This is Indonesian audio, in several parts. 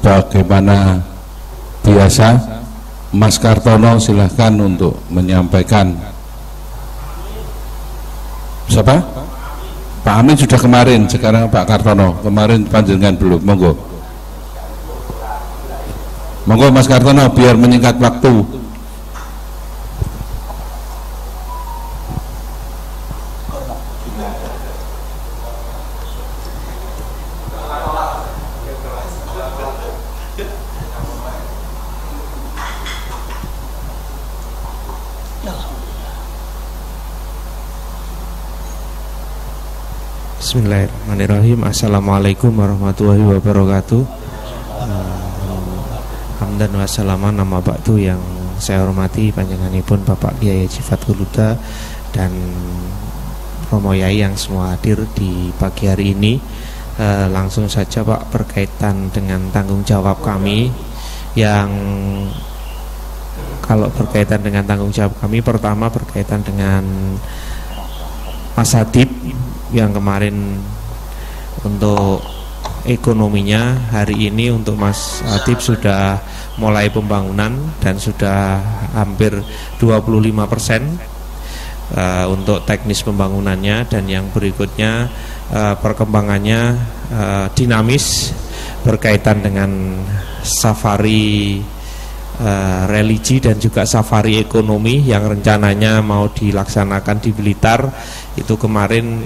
sebagaimana biasa, Mas Kartono silahkan untuk menyampaikan. Siapa? Pak Amin sudah kemarin, sekarang Pak Kartono. Kemarin panjenengan belum, monggo. Monggo Mas Kartono biar menyingkat waktu. Bismillahirrahmanirrahim. Assalamualaikum warahmatullahi wabarakatuh. Hamdan wa salaman nama ba'du, yang saya hormati panjenenganipun Bapak Kiai Haji Fathul Huda dan Romo Yai yang semua hadir di pagi hari ini. Langsung saja Pak, berkaitan dengan tanggung jawab kami, yang kalau berkaitan dengan tanggung jawab kami, pertama berkaitan dengan Mas Hadib yang kemarin untuk ekonominya. Hari ini untuk Mas Hadib sudah mulai pembangunan dan sudah hampir 25% untuk teknis pembangunannya, dan yang berikutnya perkembangannya dinamis berkaitan dengan safari religi dan juga safari ekonomi yang rencananya mau dilaksanakan di Blitar. Itu kemarin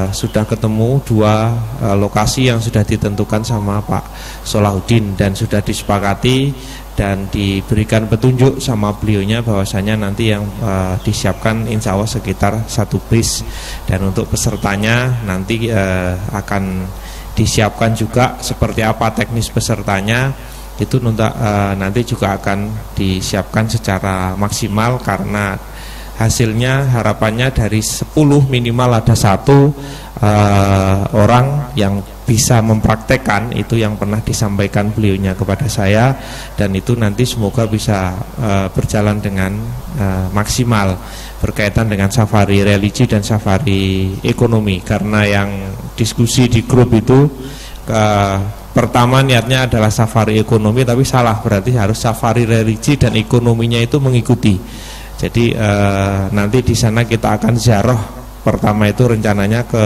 sudah ketemu dua lokasi yang sudah ditentukan sama Pak Solahuddin dan sudah disepakati dan diberikan petunjuk sama beliaunya bahwasanya nanti yang disiapkan insya Allah sekitar 1 bis, dan untuk pesertanya nanti akan disiapkan juga seperti apa teknis pesertanya. Itu nanti juga akan disiapkan secara maksimal, karena hasilnya harapannya dari 10 minimal ada 1 orang yang bisa mempraktekkan itu yang pernah disampaikan beliaunya kepada saya, dan itu nanti semoga bisa berjalan dengan maksimal berkaitan dengan safari religi dan safari ekonomi. Karena yang diskusi di grup itu pertama niatnya adalah safari ekonomi, tapi salah, berarti harus safari religi dan ekonominya itu mengikuti. Jadi nanti di sana kita akan ziarah. Pertama itu rencananya ke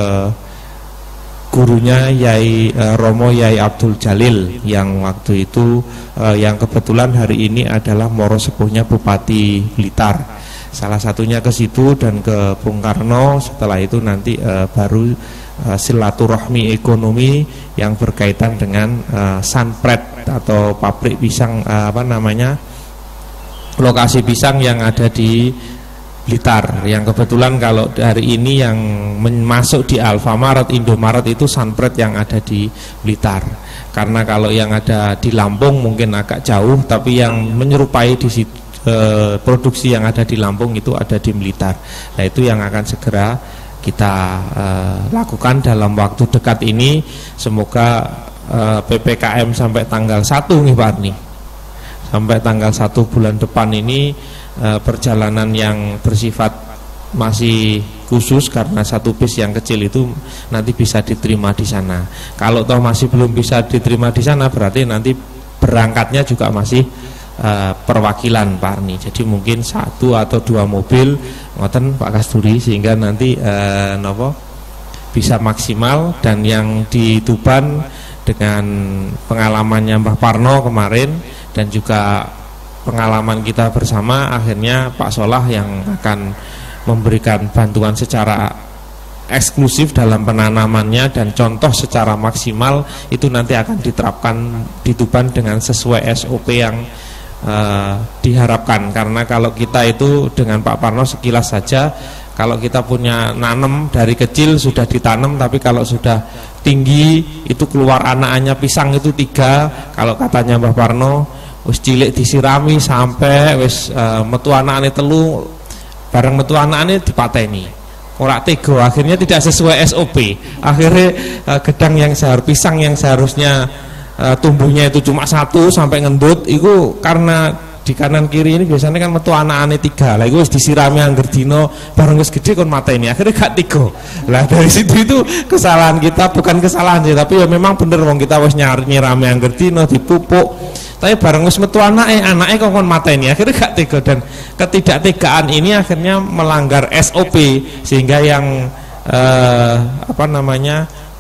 gurunya Yai Romo Yai Abdul Jalil, yang waktu itu yang kebetulan hari ini adalah moro sepuhnya Bupati Blitar. Salah satunya ke situ dan ke Bung Karno. Setelah itu nanti baru silaturahmi ekonomi yang berkaitan dengan Sunpret atau pabrik pisang, lokasi pisang yang ada di Blitar, yang kebetulan kalau hari ini yang masuk di Alfamaret, Indomaret itu Sunpret yang ada di Blitar. Karena kalau yang ada di Lampung mungkin agak jauh, tapi yang menyerupai di situ, produksi yang ada di Lampung itu ada di Blitar. Nah, itu yang akan segera kita lakukan dalam waktu dekat ini. Semoga PPKM sampai tanggal 1 nih Pak Arni, sampai tanggal 1 bulan depan ini perjalanan yang bersifat masih khusus, karena 1 bis yang kecil itu nanti bisa diterima di sana. Kalau toh masih belum bisa diterima di sana, berarti nanti berangkatnya juga masih perwakilan Pak Arni. Jadi mungkin 1 atau 2 mobil ngoten Pak Kasturi, sehingga nanti bisa maksimal. Dan yang di Tuban dengan pengalamannya Mbah Parno kemarin dan juga pengalaman kita bersama, akhirnya Pak Solah yang akan memberikan bantuan secara eksklusif dalam penanamannya dan contoh secara maksimal. Itu nanti akan diterapkan di Tuban dengan sesuai SOP yang diharapkan. Karena kalau kita itu dengan Pak Parno sekilas saja, kalau kita punya nanam dari kecil sudah ditanam, tapi kalau sudah tinggi itu keluar anak-anaknya pisang itu 3. Kalau katanya Mbah Parno, wis cilik disirami sampai wis metu anakane 3, bareng metu anakane dipateni. Ora tega, akhirnya tidak sesuai SOP. Akhirnya gedang yang pisang yang seharusnya tumbuhnya itu cuma 1 sampai ngendut, itu karena di kanan kiri ini biasanya kan metu anak-anak 3 lah, itu disirami angger dino bareng wis gede kon mata ini akhirnya gak 3 lah. Dari situ itu kesalahan kita, bukan kesalahan sih, tapi ya memang bener wong kita wis nyirami angger dino dipupuk, tapi bareng wis metu anaknya kon mata ini akhirnya gak 3. Dan ketidaktegaan ini akhirnya melanggar SOP, sehingga yang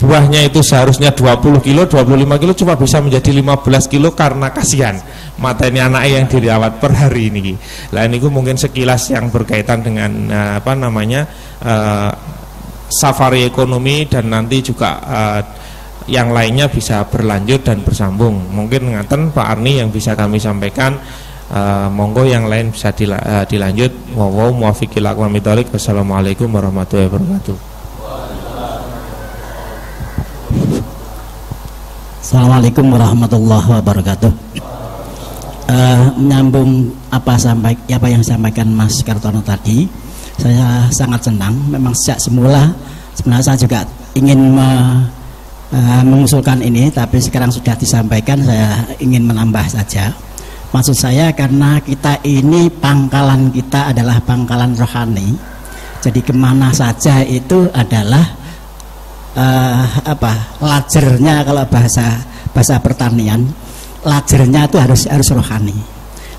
buahnya itu seharusnya 20 kilo, 25 kilo cuma bisa menjadi 15 kilo karena kasihan mata ini anak yang dirawat per hari ini. Lah ini mungkin sekilas yang berkaitan dengan safari ekonomi, dan nanti juga yang lainnya bisa berlanjut dan bersambung. Mungkin ngaten Pak Arni yang bisa kami sampaikan. Monggo yang lain bisa dilanjut. Wa muwaffiqil aqwamit thoriq. Wassalamualaikum warahmatullahi wabarakatuh. Assalamualaikum warahmatullahi wabarakatuh. Menyambung apa yang disampaikan Mas Kartono tadi, saya sangat senang. Memang sejak semula sebenarnya saya juga ingin mengusulkan ini, tapi sekarang sudah disampaikan, saya ingin menambah saja. Maksud saya karena kita ini pangkalan kita adalah pangkalan rohani, jadi kemana saja itu adalah lajernya, kalau bahasa pertanian, lajernya itu harus rohani.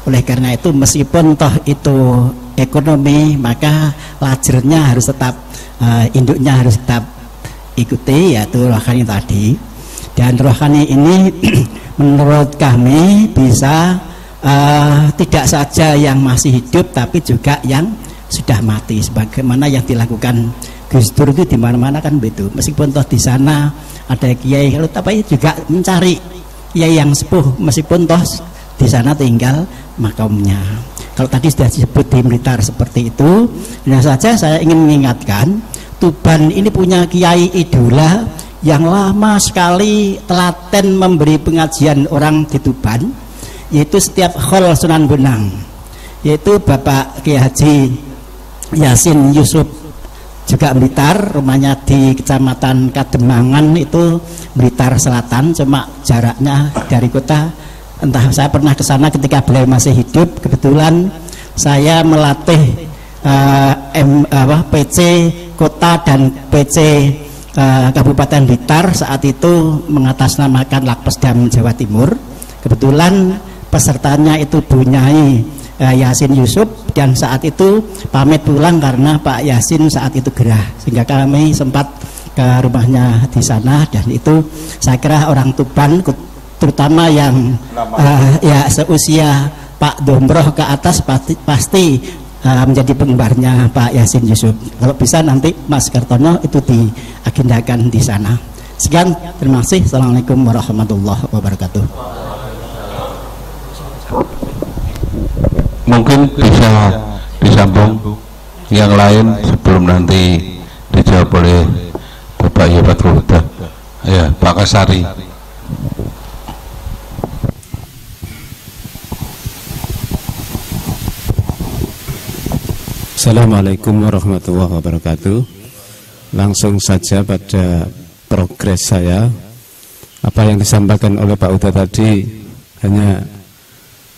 Oleh karena itu meskipun toh itu ekonomi, maka lajernya harus tetap induknya harus tetap ikuti, yaitu rohani tadi. Dan rohani ini menurut kami bisa tidak saja yang masih hidup, tapi juga yang sudah mati, sebagaimana yang dilakukan Gus Dur itu di mana-mana kan begitu. Meskipun toh di sana ada kiai, tapi juga mencari kiai yang sepuh, meskipun toh di sana tinggal makamnya. Kalau tadi sudah disebut di Blitar seperti itu, hanya saja saya ingin mengingatkan, Tuban ini punya kiai idola yang lama sekali telaten memberi pengajian orang di Tuban, yaitu setiap khol Sunan Bonang, yaitu Bapak Kiai Haji Yasin Yusuf, juga Blitar, rumahnya di Kecamatan Kademangan, itu Blitar Selatan, cuma jaraknya dari kota. Entah, saya pernah ke sana ketika beliau masih hidup. Kebetulan saya melatih PC kota dan PC Kabupaten Blitar saat itu mengatasnamakan Lakpesdam Jawa Timur. Kebetulan pesertanya itu Bu Nyai Yasin Yusuf, dan saat itu pamit pulang karena Pak Yasin saat itu gerah, sehingga kami sempat ke rumahnya di sana. Dan itu saya kira orang Tuban, terutama yang ya seusia Pak Dombroh ke atas, pasti menjadi penggemarnya Pak Yasin Yusuf. Kalau bisa nanti Mas Kartono itu diagendakan di sana. Sekian, terima kasih. Assalamualaikum warahmatullahi wabarakatuh. Mungkin bisa disambung yang lain sebelum nanti dijawab oleh Bapak Yabatul Huda. Ya, Pak Kasari. Assalamualaikum warahmatullahi wabarakatuh. Langsung saja pada progres saya. Apa yang disampaikan oleh Pak Huda tadi hanya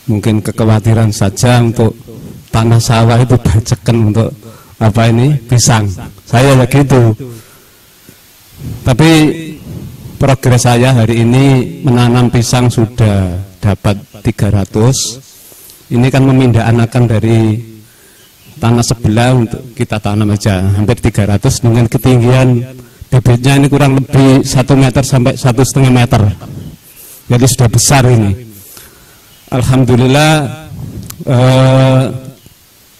mungkin kekhawatiran saja untuk tanah sawah itu bajakan untuk pisang. Saya ya gitu. Tapi progres saya hari ini menanam pisang sudah dapat 300. Ini kan memindah anakan dari tanah sebelah untuk kita tanam aja hampir 300 dengan ketinggian bibitnya ini kurang lebih 1 meter sampai 1,5 meter. Jadi sudah besar ini. Alhamdulillah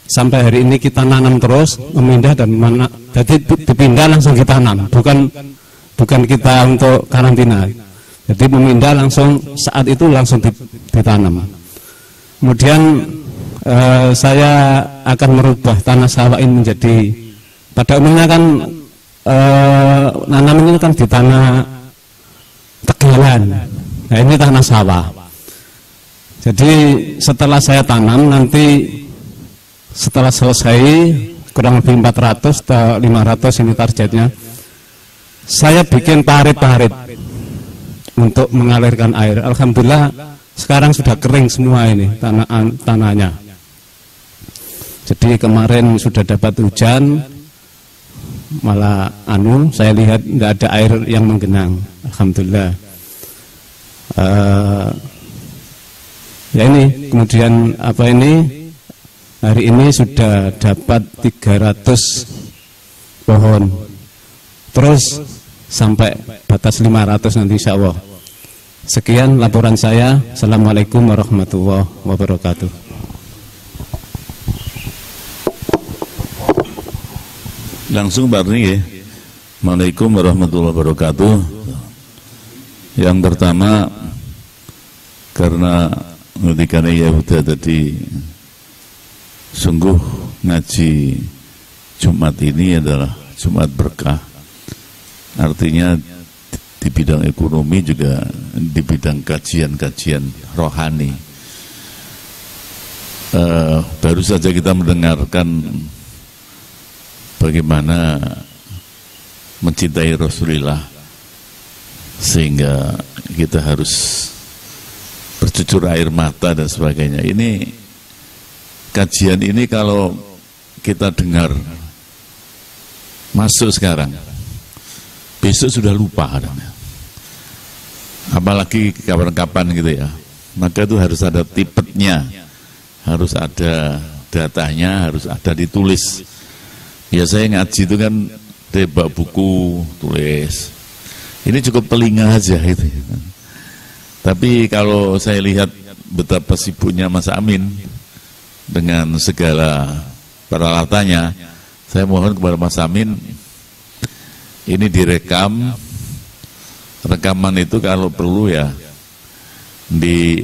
sampai hari ini kita nanam terus, memindah dan jadi dipindah langsung kita tanam, bukan kita untuk karantina. Jadi memindah langsung saat itu langsung ditanam. Kemudian saya akan merubah tanah sawah ini menjadi, pada umumnya kan nanam ini kan di tanah tegalan. Nah ini tanah sawah. Jadi setelah saya tanam nanti setelah selesai kurang lebih 400 atau 500 ini targetnya, saya bikin parit-parit untuk mengalirkan air. Alhamdulillah Sekarang sudah kering semua ini tanahnya. Jadi kemarin sudah dapat hujan, malah saya lihat tidak ada air yang menggenang. Alhamdulillah. Ya ini kemudian hari ini sudah dapat 300 pohon. Terus sampai batas 500 nanti insya Allah. Sekian laporan saya. Assalamualaikum warahmatullahi wabarakatuh. Langsung Pak Arni ya. Assalamualaikum warahmatullahi wabarakatuh. Yang pertama, karena ketika Yahuda tadi sungguh ngaji Jumat ini adalah Jumat berkah. Artinya di bidang ekonomi juga di bidang kajian-kajian rohani. Baru saja kita mendengarkan bagaimana mencintai Rasulullah sehingga kita harus bercucur air mata dan sebagainya. Ini kajian ini kalau kita dengar masuk sekarang, besok sudah lupa kadang-kadang. Apalagi kapan-kapan gitu ya. Maka itu harus ada tipetnya, harus ada datanya, harus ada ditulis. Biasanya ngaji itu kan tebak buku, tulis. Ini cukup telinga aja itu. Tapi kalau saya lihat betapa sibuknya Mas Amin dengan segala peralatannya, saya mohon kepada Mas Amin, ini direkam. Rekaman itu kalau perlu ya di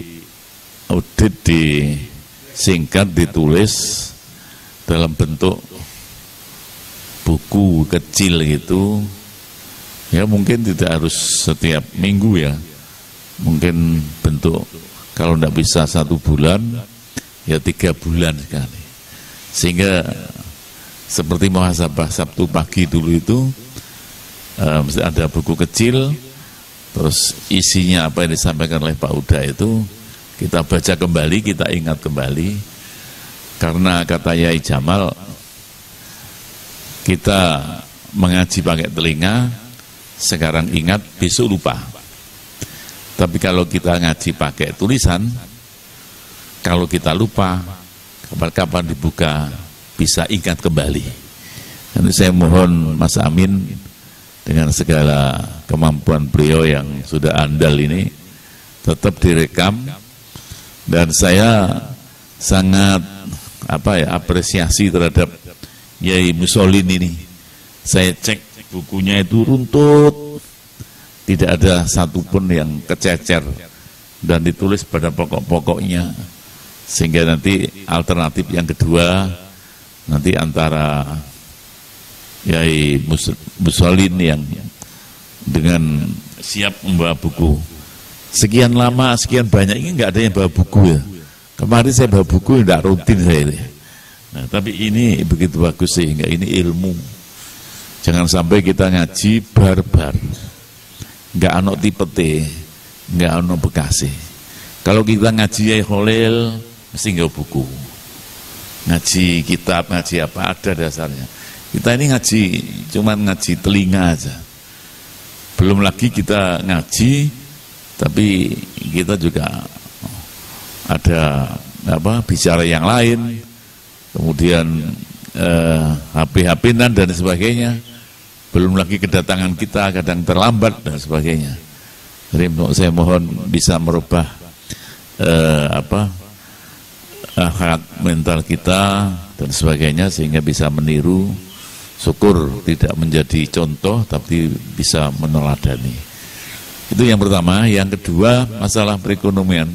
audit, disingkat, ditulis dalam bentuk buku kecil gitu. Ya mungkin tidak harus setiap minggu ya, mungkin bentuk kalau tidak bisa 1 bulan ya 3 bulan sekali, sehingga seperti muhasabah Sabtu pagi dulu itu mesti ada buku kecil, terus isinya apa yang disampaikan oleh Pak Uda itu kita baca kembali, kita ingat kembali. Karena kata Yai Jamal, kita mengaji pakai telinga, sekarang ingat, besok lupa. Tapi kalau kita ngaji pakai tulisan, kalau kita lupa, kapan-kapan dibuka, bisa ingat kembali. Nanti saya mohon Mas Amin dengan segala kemampuan beliau yang sudah andal ini, tetap direkam. Dan saya sangat apresiasi terhadap Yai Musolin ini. Saya cek bukunya itu runtut, tidak ada satupun yang kececer dan ditulis pada pokok-pokoknya, sehingga nanti alternatif yang kedua nanti antara Yai Musolin yang dengan siap membawa buku sekian lama, sekian banyak, ini nggak ada yang bawa buku ya. Kemarin saya bawa buku, tidak rutin saya ini. Nah, tapi ini begitu bagus sehingga ini ilmu. Jangan sampai kita ngaji barbar, nggak ono tipete, nggak ono bekasi. Kalau kita ngaji Yai Khalil, mesti nggak buku. Ngaji kitab, ngaji apa, ada dasarnya. Kita ini ngaji, cuman ngaji telinga aja. Belum lagi kita ngaji, tapi kita juga ada bicara yang lain, kemudian HP-HP-an dan sebagainya. Belum lagi kedatangan kita kadang terlambat dan sebagainya. Jadi saya mohon bisa merubah akhlak mental kita dan sebagainya, sehingga bisa meniru. Syukur tidak menjadi contoh tapi bisa meneladani. Itu yang pertama. Yang kedua, masalah perekonomian.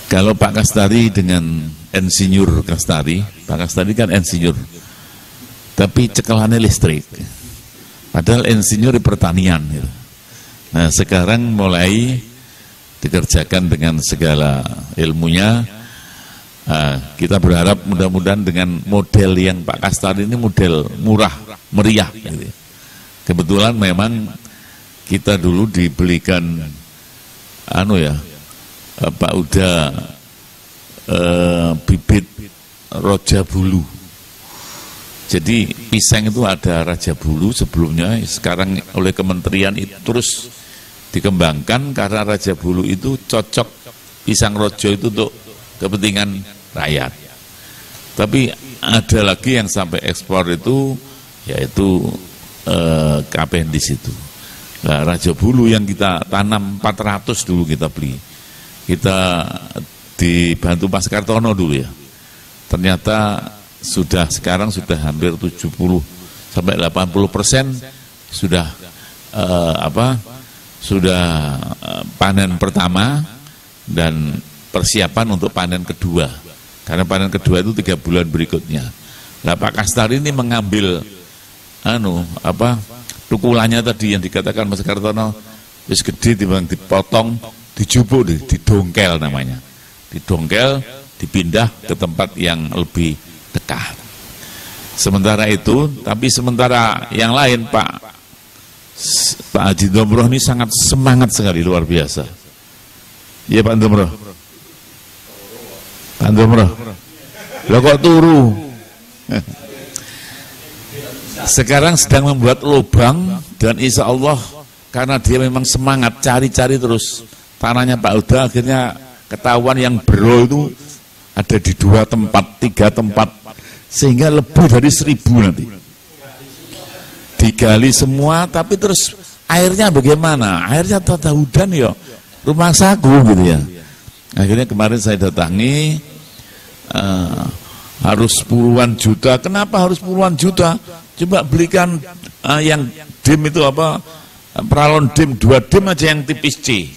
Kalau Pak Kastari dengan Insinyur Kastari, Pak Kastari kan insinyur, tapi cekelannya listrik. Padahal insinyur di pertanian. Gitu. Nah sekarang mulai dikerjakan dengan segala ilmunya. Kita berharap mudah-mudahan dengan model yang Pak Kastari ini model murah, meriah. Gitu. Kebetulan memang kita dulu dibelikan Pak Uda bibit Raja Bulu. Jadi pisang itu ada Raja Bulu sebelumnya, sekarang oleh kementerian itu terus dikembangkan karena Raja Bulu itu cocok pisang rojo itu untuk kepentingan rakyat. Tapi ada lagi yang sampai ekspor itu yaitu Kapendis itu. Nah, Raja Bulu yang kita tanam 400 dulu kita beli. Kita dibantu Mas Kartono dulu ya. Ternyata sekarang sudah hampir 70 sampai 80% sudah panen pertama dan persiapan untuk panen kedua. Karena panen kedua itu 3 bulan berikutnya. Nah, Pak Kastari ini mengambil tukulannya tadi yang dikatakan Mas Kartono wis gede dipotong, dijupuk, didongkel namanya. Didongkel, dipindah ke tempat yang lebih dekat. Sementara itu, tapi sementara yang lain Pak Haji Domroh ini sangat semangat sekali, luar biasa. Iya Pak Domroh. Pak Domroh. Lo kok turu? Sekarang sedang membuat lubang dan insya Allah karena dia memang semangat cari-cari terus tanahnya Pak Uda, akhirnya ketahuan yang bro itu ada di 2 tempat, 3 tempat, sehingga lebih dari 1000 nanti digali semua. Tapi terus airnya bagaimana? Airnya tata hudan ya rumah saku gitu ya. Akhirnya kemarin saya datangi, harus puluhan juta. Kenapa harus puluhan juta? Coba belikan yang dim itu peralon dim, 2 dim aja yang tipis C.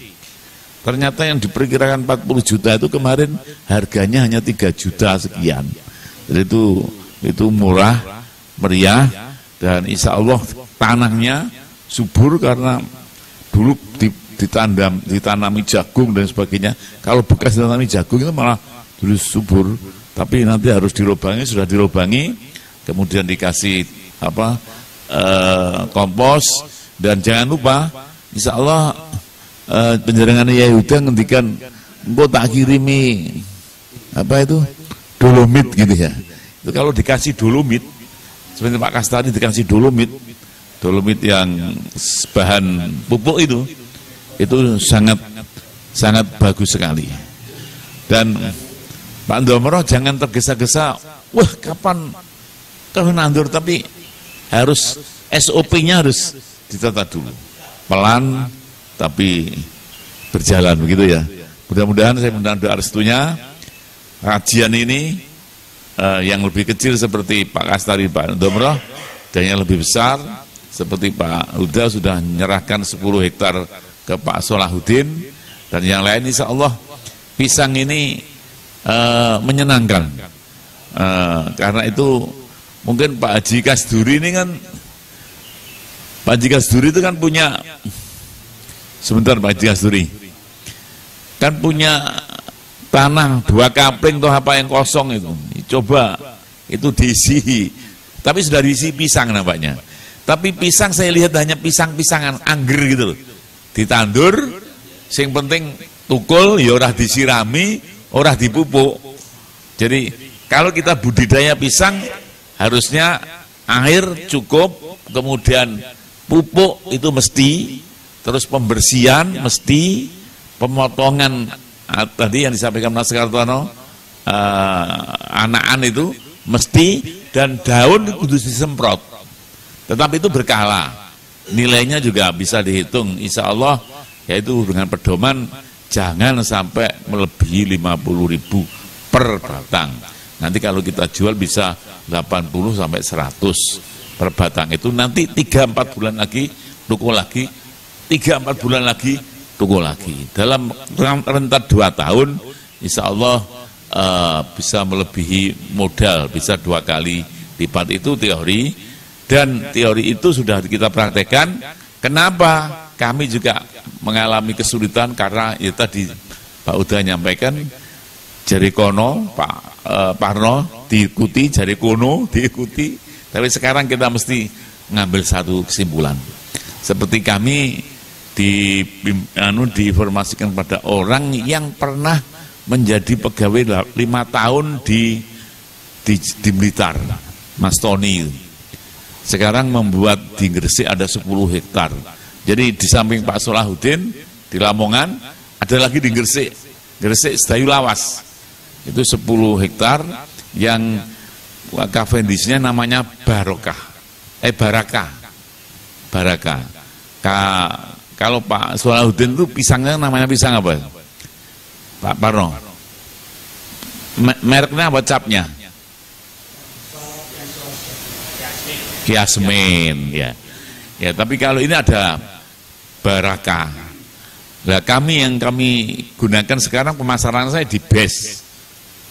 Ternyata yang diperkirakan 40 juta itu kemarin harganya hanya 3 juta sekian. Jadi itu murah, meriah, dan insya Allah tanahnya subur karena dulu ditanami jagung dan sebagainya. Kalau bekas ditanami jagung itu malah dulu subur, tapi nanti harus dilobangi, sudah dilobangi, kemudian dikasih kompos, dan jangan lupa insya Allah penjaringan Yahuda ngendikan engkau tak kirimi dolomit gitu ya. Itu kalau dikasih dolomit seperti Pak Kastari dikasih dolomit yang bahan pupuk itu sangat bagus sekali. Dan Pak Domroh jangan tergesa-gesa, wah kapan nandur, tapi harus SOP-nya harus ditata dulu, pelan tapi berjalan begitu ya. Mudah-mudahan saya minta doa restunya kajian ini yang lebih kecil seperti Pak Kastari, Pak Domroh, dan yang lebih besar seperti Pak Uda sudah menyerahkan 10 hektar ke Pak Solahuddin, dan yang lain insya Allah pisang ini menyenangkan. Karena itu mungkin Pak Haji Kasduri ini kan, Pak Haji Kasduri itu kan punya, sebentar Pak Haji Kasduri kan punya tanah 2 kapling atau apa yang kosong itu, coba itu diisi, tapi sudah diisi pisang nampaknya. Tapi pisang saya lihat hanya pisang-pisangan angger gitu loh, ditandur, sing penting tukul, ya ora disirami, ora dipupuk. Jadi kalau kita budidaya pisang harusnya air cukup, kemudian pupuk itu mesti, terus pembersihan mesti, pemotongan tadi yang disampaikan Mas Kartono, anakan itu mesti, dan daun itu disemprot. Tetapi itu berkala, nilainya juga bisa dihitung insya Allah, yaitu dengan pedoman jangan sampai melebihi 50.000 per batang. Nanti kalau kita jual bisa 80 sampai 100 per batang. Itu nanti 3-4 bulan lagi tuku lagi, 3-4 bulan lagi tuku lagi. Dalam rentan 2 tahun insya Allah bisa melebihi modal, bisa 2 kali lipat. Itu teori, dan teori itu sudah kita praktekkan. Kenapa kami juga mengalami kesulitan? Karena ya tadi Pak Uda nyampaikan, jari kono Pak Parno diikuti, jari kono diikuti, tapi sekarang kita mesti ngambil satu kesimpulan. Seperti kami diinformasikan pada orang yang pernah menjadi pegawai 5 tahun di Blitar, Mas Tony. Sekarang membuat di Gresik ada 10 hektar. Jadi di samping Pak Solahuddin di Lamongan, ada lagi di Gresik Sedayu Lawas. Itu 10 hektar yang Cavendish-nya namanya Baraka. Kalau Pak Solahuddin itu pisangnya namanya pisang apa? Pak Parno. Mereknya apa capnya? Yasmin, ya. Ya, tapi kalau ini ada Baraka. Nah, kami gunakan sekarang pemasaran saya di BES.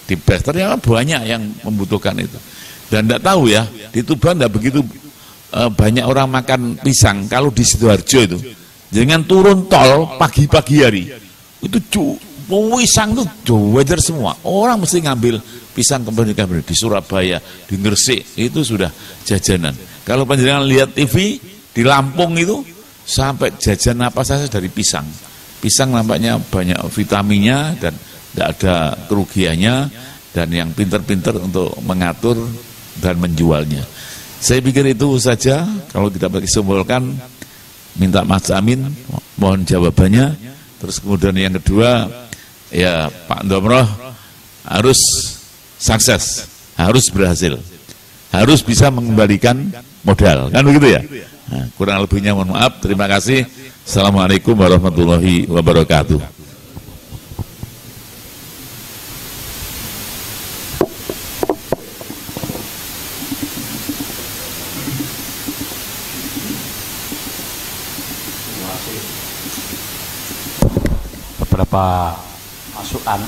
Di BES ternyata banyak yang membutuhkan itu. Dan tidak tahu ya, di Tuban tidak begitu banyak orang makan pisang. Kalau di Sidoarjo itu, dengan turun tol pagi-pagi hari, itu pisang itu wajar semua. Orang mesti ngambil pisang kembali di Surabaya, di Gresik, itu sudah jajanan. Kalau panjenengan lihat TV di Lampung itu sampai jajan apa saja dari pisang. Pisang nampaknya banyak vitaminnya dan tidak ada kerugiannya, dan yang pinter-pinter untuk mengatur dan menjualnya. Saya pikir itu saja. Kalau kita simpulkan, minta Mas Amin mohon jawabannya. Terus kemudian yang kedua, ya Pak Ndomroh harus sukses, harus berhasil, harus bisa mengembalikan modal, kan begitu ya? Nah, kurang lebihnya mohon maaf. Terima kasih. Assalamualaikum warahmatullahi wabarakatuh. Beberapa masukan